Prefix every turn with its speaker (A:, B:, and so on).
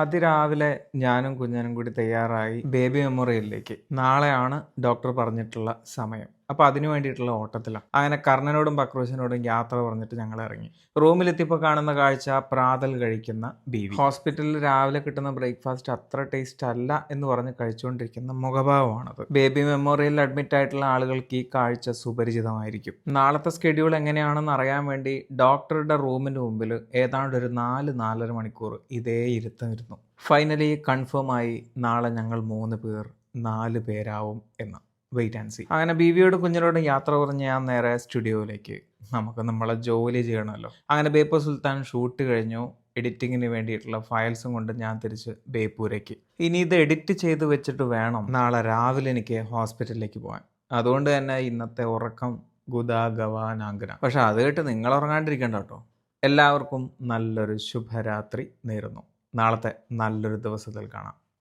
A: അതിരാവിലെ ഞാനും കുഞ്ഞനും കൂടി തയ്യാറായി ബേബി മെമ്മോറിയലിലേക്ക്. നാളെയാണ് ഡോക്ടർ പറഞ്ഞിട്ടുള്ള സമയം. അപ്പോൾ അതിനു വേണ്ടിയിട്ടുള്ള ഓട്ടത്തിലാണ്. അങ്ങനെ കർണനോടും പക്രൂസിനോടും യാത്ര പറഞ്ഞിട്ട് ഞങ്ങൾ ഇറങ്ങി. റൂമിലെത്തിയപ്പോൾ കാണുന്ന കാഴ്ച പ്രാതൽ കഴിക്കുന്ന ബീവി. ഹോസ്പിറ്റലിൽ രാവിലെ കിട്ടുന്ന ബ്രേക്ക്ഫാസ്റ്റ് അത്ര ടേസ്റ്റ് അല്ല എന്ന് പറഞ്ഞ് കഴിച്ചുകൊണ്ടിരിക്കുന്ന മുഖഭാവമാണത്. ബേബി മെമ്മോറിയലിൽ അഡ്മിറ്റ് ആയിട്ടുള്ള ആളുകൾക്ക് ഈ കാഴ്ച സുപരിചിതമായിരിക്കും. നാളത്തെ സ്കെഡ്യൂൾ എങ്ങനെയാണെന്ന് അറിയാൻ വേണ്ടി ഡോക്ടറുടെ റൂമിന് മുമ്പിൽ ഏതാണ്ട് ഒരു 4-4.5 മണിക്കൂർ ഇതേ ഇരുത്തമിരുന്നു. ഫൈനലി കൺഫേം ആയി, നാളെ ഞങ്ങൾ 3 പേർ 4 പേരാവും എന്ന്. Wait and see. അങ്ങനെ ബീവിയോടും കുഞ്ഞിനോടും യാത്ര പറഞ്ഞ് ഞാൻ നേരെ സ്റ്റുഡിയോയിലേക്ക്. നമുക്ക് നമ്മളെ ജോലി ചെയ്യണമല്ലോ. അങ്ങനെ ബേപ്പൂർ സുൽത്താൻ ഷൂട്ട് കഴിഞ്ഞു. എഡിറ്റിങ്ങിന് വേണ്ടിയിട്ടുള്ള ഫയൽസും കൊണ്ട് ഞാൻ തിരിച്ച് ബേപ്പൂരേക്ക്. ഇനി ഇത് എഡിറ്റ് ചെയ്ത് വെച്ചിട്ട് വേണം നാളെ രാവിലെ എനിക്ക് ഹോസ്പിറ്റലിലേക്ക് പോകാൻ. അതുകൊണ്ട് തന്നെ ഇന്നത്തെ ഉറക്കം ഗുദാഗവാനാങ്കന. പക്ഷെ അത് കേട്ട് നിങ്ങൾ ഉറങ്ങാണ്ടിരിക്കണ്ട കേട്ടോ. എല്ലാവർക്കും നല്ലൊരു ശുഭരാത്രി നേരുന്നു. നാളത്തെ നല്ലൊരു ദിവസത്തിൽ കാണാം.